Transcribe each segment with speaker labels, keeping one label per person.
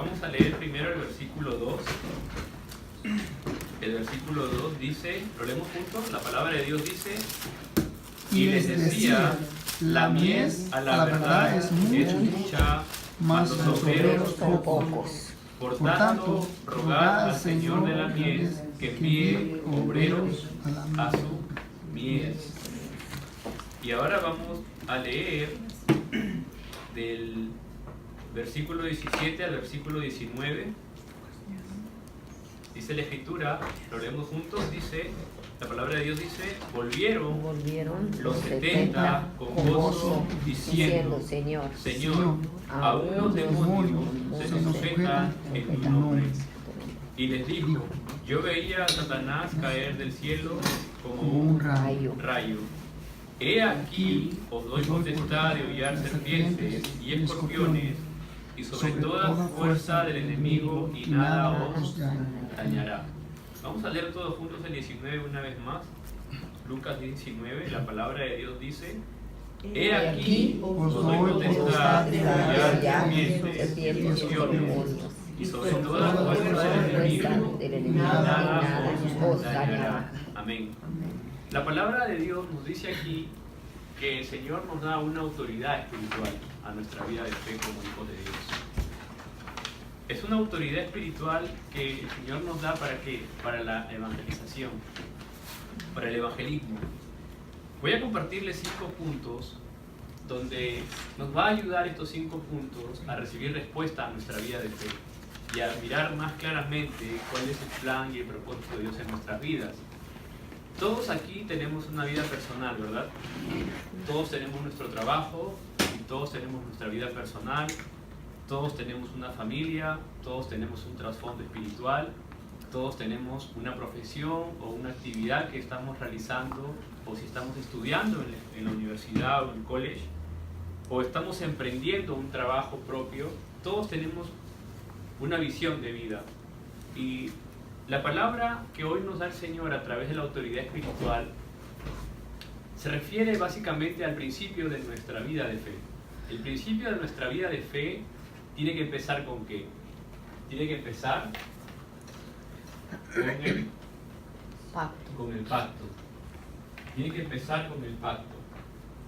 Speaker 1: Vamos a leer primero el versículo 2. El versículo 2 dice, lo leemos juntos, la palabra de Dios dice: y les decía, la mies a la verdad es mucha, mas los obreros son pocos. Por tanto, rogad al Señor de la mies que envíe obreros a su mies. Y ahora vamos a leer del versículo 17 al versículo 19. Dice la Escritura, lo leemos juntos, dice, la palabra de Dios dice: volvieron los 70 con gozo, diciendo: Señor, aún los demonios se sujetan en tu nombre. Y les dijo: yo veía a Satanás caer del cielo como un rayo. He aquí, os doy potestad de hollar serpientes y escorpiones, y sobre toda fuerza del enemigo, y nada os dañará. Vamos a leer todos juntos el 19 una vez más. Lucas 19, la palabra de Dios dice: he aquí, os doy potestad de hollar serpientes y escorpiones, y sobre toda fuerza del enemigo, nada os dañará. Amén. La palabra de Dios nos dice aquí que el Señor nos da una autoridad espiritual a nuestra vida de fe como hijos de Dios. Es una autoridad espiritual que el Señor nos da ¿para qué? Para la evangelización, para el evangelismo. Voy a compartirles 5 puntos donde nos va a ayudar estos 5 puntos a recibir respuesta a nuestra vida de fe y a mirar más claramente cuál es el plan y el propósito de Dios en nuestras vidas. Todos aquí tenemos una vida personal, ¿verdad? Todos tenemos nuestro trabajo y todos tenemos nuestra vida personal. Todos tenemos una familia, todos tenemos un trasfondo espiritual, todos tenemos una profesión o una actividad que estamos realizando, o si estamos estudiando en la universidad o en el college, o estamos emprendiendo un trabajo propio. Todos tenemos una visión de vida. Y la palabra que hoy nos da el Señor a través de la autoridad espiritual se refiere básicamente al principio de nuestra vida de fe. El principio de nuestra vida de fe tiene que empezar ¿con qué? Tiene que empezar con el pacto. Tiene que empezar con el pacto.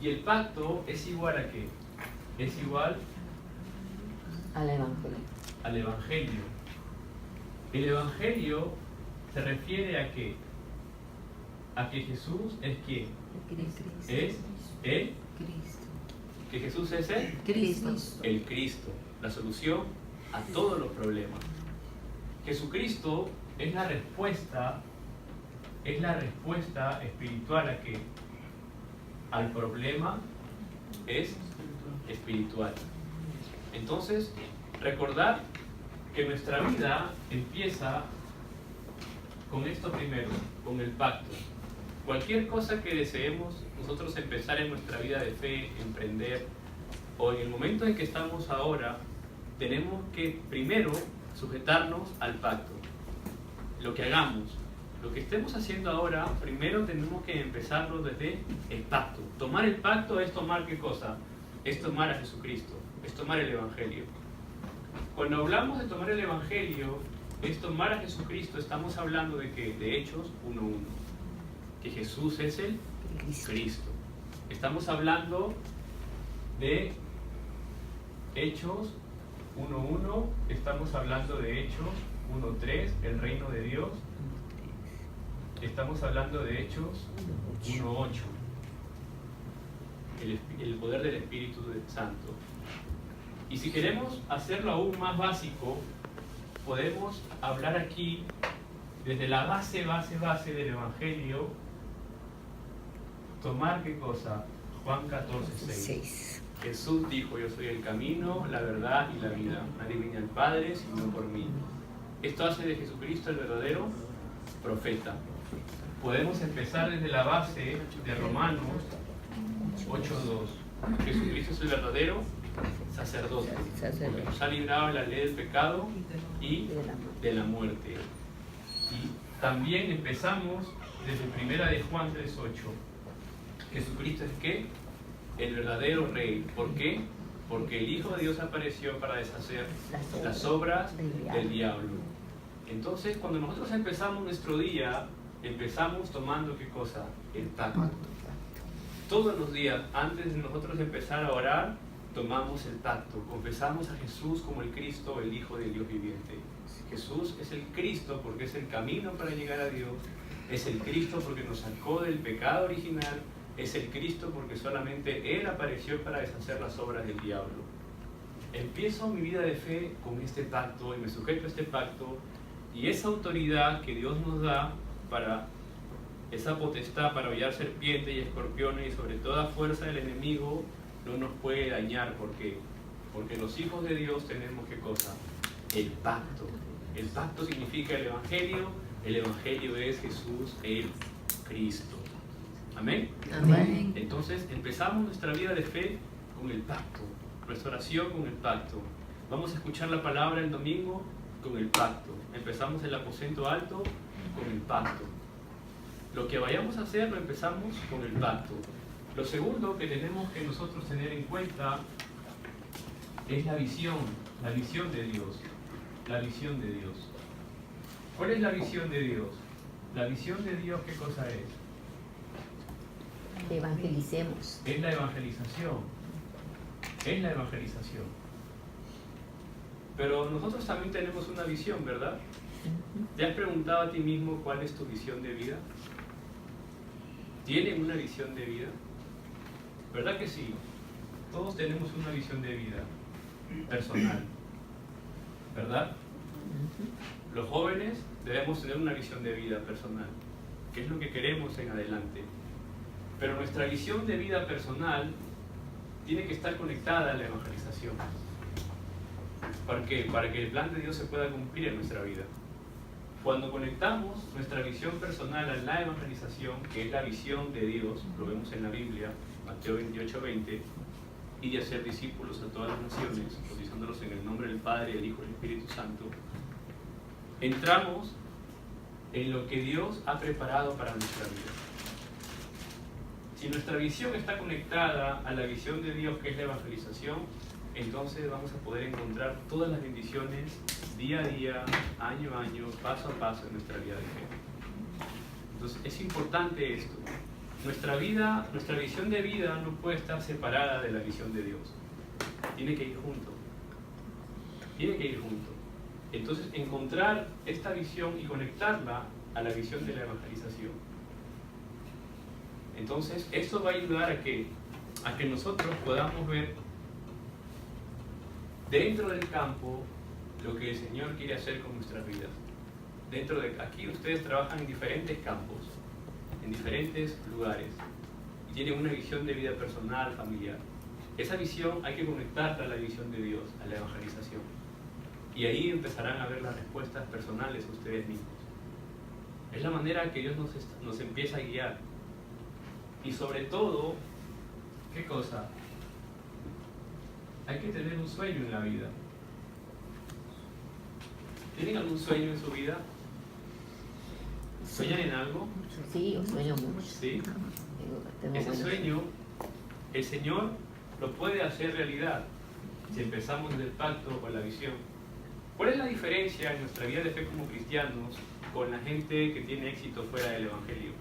Speaker 1: Y el pacto es igual ¿a qué? Es igual
Speaker 2: al Evangelio.
Speaker 1: Al Evangelio. El Evangelio se refiere ¿a qué? A que Jesús es ¿quién? Es el Cristo. Que Jesús es el
Speaker 2: Cristo.
Speaker 1: El Cristo. La solución a todos los problemas. Jesucristo es la respuesta espiritual ¿a qué? Al problema es espiritual. Entonces, recordar que nuestra vida empieza con esto primero, con el pacto. Cualquier cosa que deseemos nosotros empezar en nuestra vida de fe, emprender, o en el momento en que estamos ahora, tenemos que primero sujetarnos al pacto. Lo que hagamos, lo que estemos haciendo ahora, primero tenemos que empezarlo desde el pacto. Tomar el pacto es tomar ¿qué cosa? Es tomar a Jesucristo, es tomar el Evangelio. Cuando hablamos de tomar el Evangelio, es tomar a Jesucristo, estamos hablando de ¿qué? De Hechos 1:1. Que Jesús es el Cristo. Estamos hablando de Hechos 1:1, estamos hablando de Hechos 1:3, el reino de Dios. Estamos hablando de Hechos 1:8, el poder del Espíritu Santo. Y si queremos hacerlo aún más básico, podemos hablar aquí desde la base del Evangelio, tomar ¿qué cosa? Juan 14:6. Jesús dijo: yo soy el camino, la verdad y la vida. Nadie viene al Padre sino por mí. Esto hace de Jesucristo el verdadero profeta. Podemos empezar desde la base de Romanos 8:2. Jesucristo es el verdadero sacerdote, porque nos ha librado de la ley del pecado y de la muerte. Y también empezamos desde primera de Juan 3:8. Jesucristo es ¿qué? El verdadero rey. ¿Por qué? porque el Hijo de Dios apareció para deshacer las obras del diablo. Entonces, cuando nosotros empezamos nuestro día, empezamos tomando ¿qué cosa? El pacto. Todos los días, antes de nosotros empezar a orar, tomamos el pacto, confesamos a Jesús como el Cristo, el Hijo del Dios viviente. Jesús es el Cristo porque es el camino para llegar a Dios, es el Cristo porque nos sacó del pecado original, es el Cristo porque solamente Él apareció para deshacer las obras del diablo. Empiezo mi vida de fe con este pacto y me sujeto a este pacto, y esa autoridad que Dios nos da para esa potestad para hollar serpientes y escorpiones y sobre toda fuerza del enemigo no nos puede dañar. ¿Por qué? Porque los hijos de Dios tenemos ¿qué cosa? El pacto. El pacto significa el Evangelio. El Evangelio es Jesús el Cristo. Amén.
Speaker 2: Amén.
Speaker 1: Entonces empezamos nuestra vida de fe con el pacto, nuestra oración con el pacto. Vamos a escuchar la palabra el domingo con el pacto. Empezamos el aposento alto con el pacto. Lo que vayamos a hacer lo empezamos con el pacto. Lo segundo que tenemos que nosotros tener en cuenta es la visión de Dios. La visión de Dios. ¿Cuál es la visión de Dios? La visión de Dios, ¿qué cosa es?
Speaker 2: Evangelicemos.
Speaker 1: Es la evangelización. Es la evangelización. Pero nosotros también tenemos una visión, ¿verdad? ¿Te has preguntado a ti mismo cuál es tu visión de vida? ¿Tienen una visión de vida? ¿Verdad que sí? Todos tenemos una visión de vida personal, ¿verdad? Los jóvenes debemos tener una visión de vida personal, que es lo que queremos en adelante. Pero nuestra visión de vida personal tiene que estar conectada a la evangelización. ¿Para qué? Para que el plan de Dios se pueda cumplir en nuestra vida. Cuando conectamos nuestra visión personal a la evangelización, que es la visión de Dios, lo vemos en la Biblia, Mateo 28:20, y de hacer discípulos a todas las naciones, bautizándolos en el nombre del Padre, del Hijo y del Espíritu Santo, entramos en lo que Dios ha preparado para nuestra vida. Si nuestra visión está conectada a la visión de Dios, que es la evangelización, entonces vamos a poder encontrar todas las bendiciones día a día, año a año, paso a paso en nuestra vida de fe. Entonces es importante esto. Nuestra visión de vida no puede estar separada de la visión de Dios. Tiene que ir junto. Tiene que ir junto. Entonces encontrar esta visión y conectarla a la visión de la evangelización. Entonces eso va a ayudar a que nosotros podamos ver dentro del campo lo que el Señor quiere hacer con nuestras vidas. Aquí ustedes trabajan en diferentes campos, en diferentes lugares, y tienen una visión de vida personal, familiar. Esa visión hay que conectarla a la visión de Dios, a la evangelización. Y ahí empezarán a ver las respuestas personales a ustedes mismos. Es la manera que Dios nos empieza a guiar. Y sobre todo, ¿qué cosa? Hay que tener un sueño en la vida. ¿Tienen algún sueño en su vida? ¿Sueñan en algo?
Speaker 2: Sí, yo sueño mucho.
Speaker 1: ¿Sí? Ese sueño, el Señor lo puede hacer realidad si empezamos del pacto con la visión. ¿Cuál es la diferencia en nuestra vida de fe como cristianos con la gente que tiene éxito fuera del Evangelio?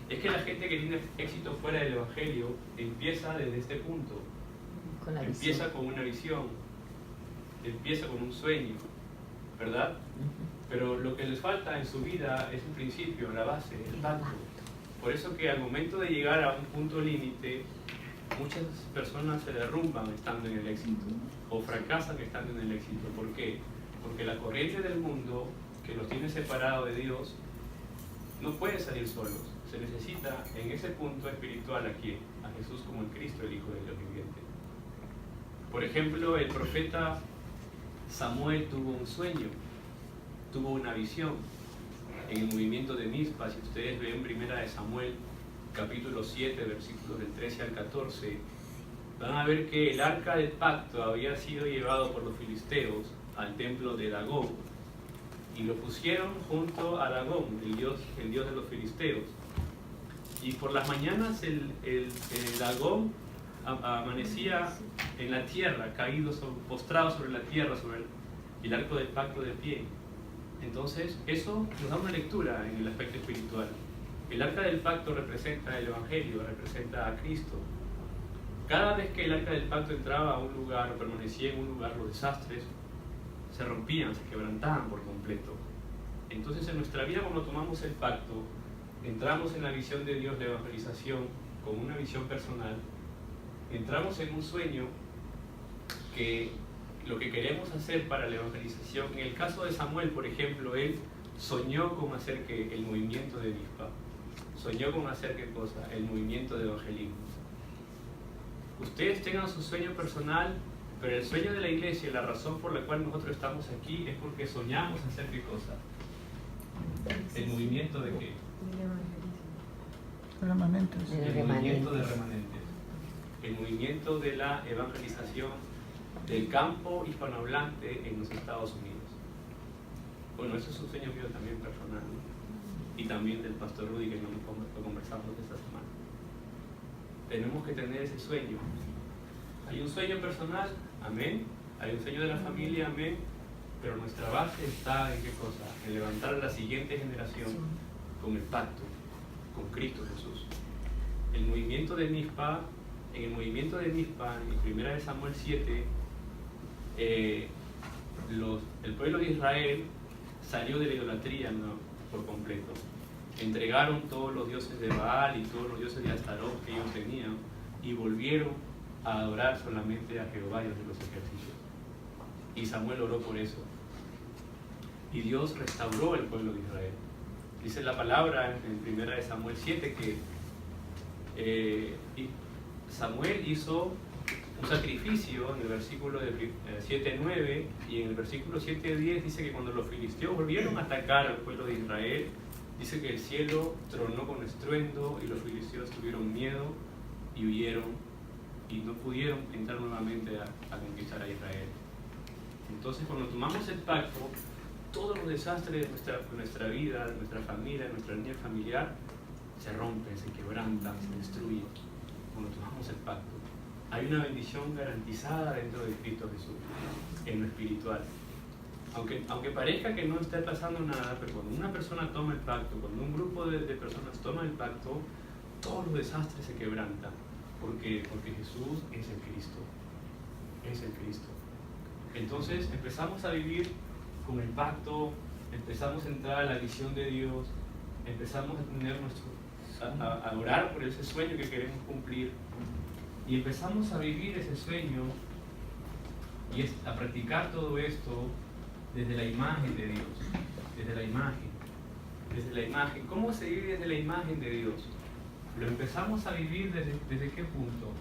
Speaker 1: Es que la gente que tiene éxito fuera del Evangelio empieza desde este punto. Empieza con una visión, empieza con un sueño, ¿verdad? Pero lo que les falta en su vida es un principio, la base, el pacto. Por eso que al momento de llegar a un punto límite, muchas personas se derrumban estando en el éxito o fracasan estando en el éxito. ¿Por qué? Porque la corriente del mundo que los tiene separados de Dios no puede salir solos. Se necesita en ese punto espiritual a quién? A Jesús como el Cristo, el Hijo del Dios viviente. Por ejemplo, el profeta Samuel tuvo un sueño, tuvo una visión en el movimiento de Mizpa. Si ustedes ven 1 Samuel capítulo 7, versículos del 13 al 14, van a ver que el arca del pacto había sido llevado por los filisteos al templo de Dagón y lo pusieron junto a Dagón, el dios de los filisteos. Y por las mañanas el Dagón amanecía en la tierra, caído, postrado sobre la tierra, sobre el arco del pacto de pie. Entonces, eso nos da una lectura en el aspecto espiritual. El arca del pacto representa el Evangelio, representa a Cristo. Cada vez que el arca del pacto entraba a un lugar o permanecía en un lugar, los desastres se rompían, se quebrantaban por completo. Entonces, en nuestra vida, cuando tomamos el pacto, entramos en la visión de Dios de evangelización con una visión personal, entramos en un sueño que lo que queremos hacer para la evangelización, en el caso de Samuel, por ejemplo, él soñó con hacer que el movimiento de Mizpa, soñó con hacer qué cosa, el movimiento de evangelismo. Ustedes tengan su sueño personal, pero el sueño de la iglesia, la razón por la cual nosotros estamos aquí es porque soñamos hacer qué cosa, el movimiento de qué,
Speaker 3: remanentes.
Speaker 1: el movimiento de remanentes, el movimiento de la evangelización del campo hispanohablante en los Estados Unidos. Bueno, eso es un sueño mío también personal, ¿no? Y también del pastor Rudy, que lo conversamos esta semana. Tenemos que tener ese sueño. Hay un sueño personal, amén. Hay un sueño de la familia, amén. Pero nuestra base está en qué cosa, en levantar a la siguiente generación con el pacto, con Cristo Jesús. El movimiento de Mizpa, en el movimiento de Mizpa, en 1 Samuel 7, el pueblo de Israel salió de la idolatría, ¿no?, por completo. Entregaron todos los dioses de Baal y todos los dioses de Astarot que ellos tenían y volvieron a adorar solamente a Jehová, Dios de los ejércitos. Y Samuel oró por eso. Y Dios restauró el pueblo de Israel. Dice la palabra en 1 Samuel 7 que Samuel hizo un sacrificio en el versículo 7:9, y en el versículo 7:10 dice que cuando los filisteos volvieron a atacar al pueblo de Israel, dice que el cielo tronó con estruendo y los filisteos tuvieron miedo y huyeron y no pudieron entrar nuevamente a conquistar a Israel. Entonces, cuando tomamos el pacto, todos los desastres de nuestra vida, de nuestra familia, de nuestra línea familiar, se rompen, se quebrantan, se destruyen. Cuando tomamos el pacto, hay una bendición garantizada dentro de Cristo Jesús, en lo espiritual. Aunque parezca que no está pasando nada, pero cuando una persona toma el pacto, cuando un grupo de personas toma el pacto, todos los desastres se quebrantan, porque Jesús es el Cristo, es el Cristo. Entonces empezamos a vivir con el pacto, empezamos a entrar a la visión de Dios, empezamos a tener a orar por ese sueño que queremos cumplir, y empezamos a vivir ese sueño y a practicar todo esto desde la imagen de Dios, desde la imagen. ¿Cómo se vive desde la imagen de Dios? Lo empezamos a vivir desde qué punto,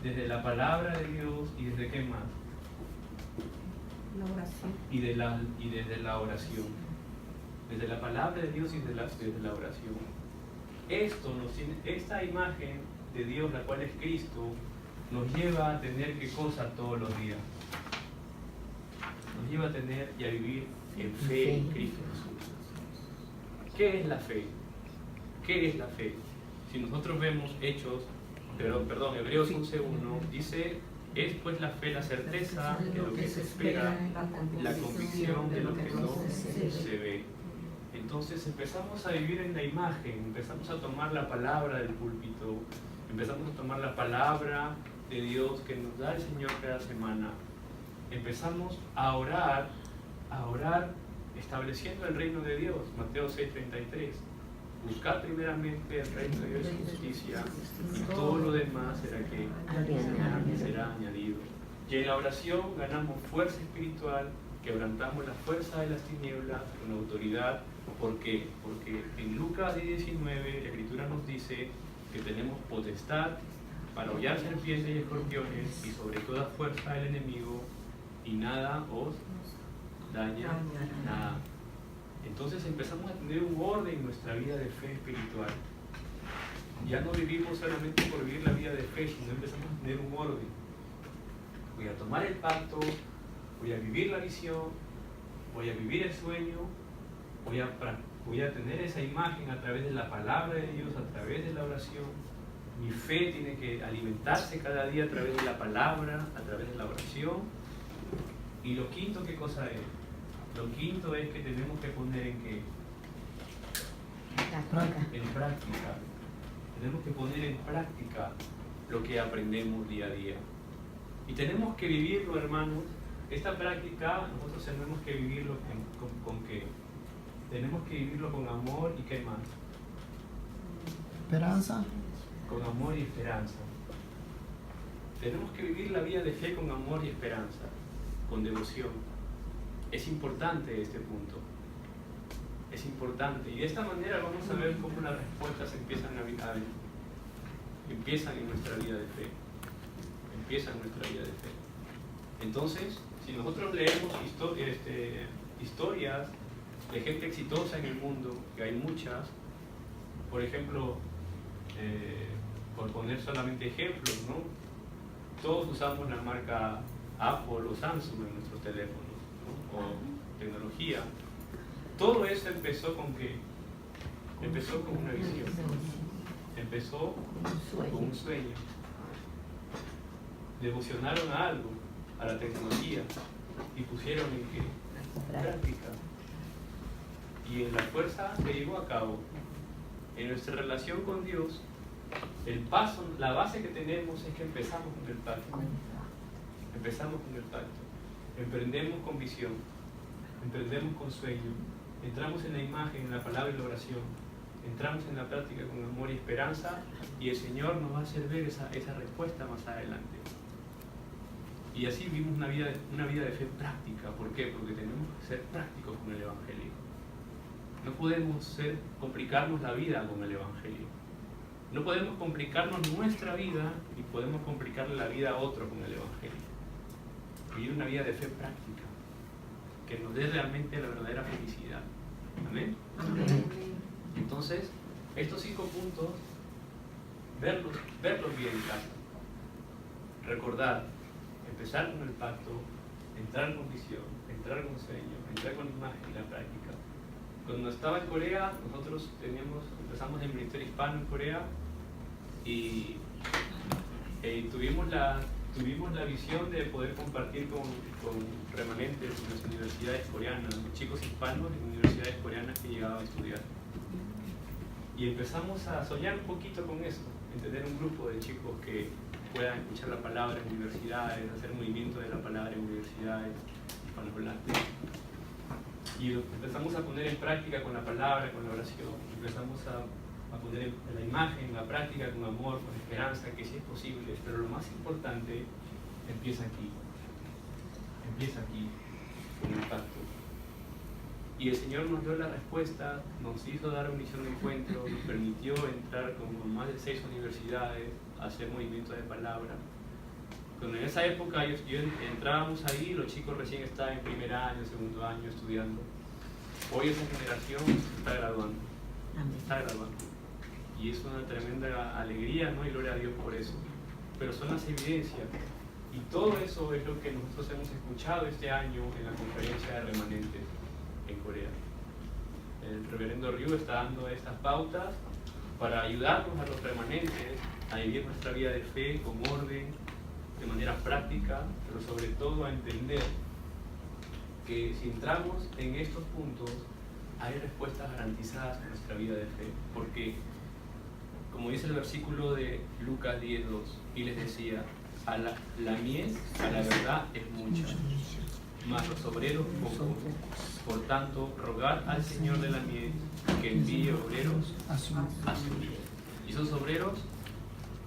Speaker 1: desde la palabra de Dios, y desde qué más,
Speaker 4: la oración,
Speaker 1: y desde la oración, desde la palabra de Dios y desde la oración. Esta imagen de Dios, la cual es Cristo, nos lleva a tener qué cosa todos los días. Nos lleva a tener y a vivir en fe en Cristo Jesús. ¿Qué es la fe? ¿Qué es la fe? Si nosotros vemos Hebreos 11:1 dice: es pues la fe la certeza de lo que se espera, la convicción de lo que no se ve. Entonces empezamos a vivir en la imagen, empezamos a tomar la palabra del púlpito, empezamos a tomar la palabra de Dios que nos da el Señor cada semana. Empezamos a orar estableciendo el reino de Dios. Mateo 6:33. Buscad primeramente el reino de Dios y justicia, y todo lo demás será añadido. Y en la oración ganamos fuerza espiritual, quebrantamos la fuerza de las tinieblas con autoridad. ¿Por qué? Porque en Lucas 10:19 la Escritura nos dice que tenemos potestad para hollar serpientes y escorpiones y sobre toda fuerza del enemigo, y nada os daña nada. Entonces empezamos a tener un orden en nuestra vida de fe espiritual. Ya no vivimos solamente por vivir la vida de fe, sino empezamos a tener un orden. Voy a tomar el pacto, voy a vivir la visión, voy a vivir el sueño, voy a tener esa imagen a través de la palabra de Dios, a través de la oración, Mi fe tiene que alimentarse cada día a través de la palabra, a través de la oración. Y lo quinto, ¿qué cosa es? Lo quinto es que tenemos que poner en qué? En práctica. Tenemos que poner en práctica lo que aprendemos día a día. Y tenemos que vivirlo, hermanos. Esta práctica nosotros tenemos que vivirlo con qué? Tenemos que vivirlo con amor y ¿qué más?
Speaker 3: Esperanza.
Speaker 1: Con amor y esperanza. Tenemos que vivir la vida de fe con amor y esperanza, con devoción. Es importante este punto. Es importante. Y de esta manera vamos a ver cómo las respuestas empiezan en nuestra vida de fe. Empiezan en nuestra vida de fe. Entonces, si nosotros leemos historias de gente exitosa en el mundo, que hay muchas, por ejemplo, por poner solamente ejemplos, ¿no? Todos usamos la marca Apple o Samsung en nuestros teléfonos, ¿no? O tecnología. Todo eso empezó con ¿qué? Empezó con una visión. Empezó con un sueño. Devocionaron a algo, a la tecnología, y pusieron en qué? Práctica. Y en la fuerza que llevó a cabo, en nuestra relación con Dios, el paso, la base que tenemos es que empezamos con el pacto. Empezamos con el pacto. Emprendemos con visión. Emprendemos con sueño. Entramos en la imagen, en la palabra y la oración. Entramos en la práctica con amor y esperanza, y el Señor nos va a hacer ver esa respuesta más adelante. Y así vivimos una vida de fe práctica. ¿Por qué? Porque tenemos que ser prácticos con el Evangelio. No podemos complicarnos la vida con el Evangelio. No podemos complicarnos nuestra vida y podemos complicarle la vida a otro con el Evangelio. Vivir una vida de fe práctica que nos dé realmente la verdadera felicidad. ¿Amén?
Speaker 2: Amén.
Speaker 1: Entonces, estos 5 puntos, verlos bien en casa. Recordar, empezar con el pacto, entrar con visión, entrar con sueño, entrar con imagen en la práctica. Cuando estaba en Corea, nosotros empezamos el ministerio hispano en Corea y tuvimos la visión de poder compartir con remanentes en las universidades coreanas, los chicos hispanos en universidades coreanas que llegaban a estudiar. Y empezamos a soñar un poquito con eso, en tener un grupo de chicos que puedan escuchar la palabra en universidades, hacer movimiento de la palabra en universidades hispanohablantes. Y empezamos a poner en práctica con la palabra, con la oración. Empezamos a poner en la imagen, en la práctica, con amor, con esperanza, que sí es posible. Pero lo más importante empieza aquí. Empieza aquí, con el pacto. Y el Señor nos dio la respuesta, nos hizo dar una misión de encuentro, nos permitió entrar con más de 6 universidades, a hacer movimiento de palabra. Cuando en esa época entrábamos ahí, los chicos recién estaban en primer año, segundo año estudiando. Hoy esa generación está graduando. Está graduando. Y es una tremenda alegría, ¿no? Y gloria a Dios por eso. Pero son las evidencias. Y todo eso es lo que nosotros hemos escuchado este año en la conferencia de remanentes en Corea. El reverendo Ryu está dando estas pautas para ayudarnos a los remanentes a vivir nuestra vida de fe con orden, de manera práctica, pero sobre todo a entender que si entramos en estos puntos hay respuestas garantizadas en nuestra vida de fe, porque como dice el versículo de Lucas 10:2, y les decía, la mies a la verdad es mucha, mas los obreros pocos. Por tanto, rogad al Señor de la mies que envíe obreros a su mies. Y esos obreros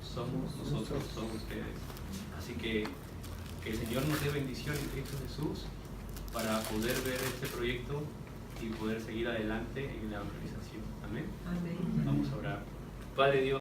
Speaker 1: somos nosotros, son ustedes. Así que el Señor nos dé bendición en Cristo Jesús para poder ver este proyecto y poder seguir adelante en la evangelización. Amén.
Speaker 4: Amén.
Speaker 1: Vamos a orar. Padre Dios.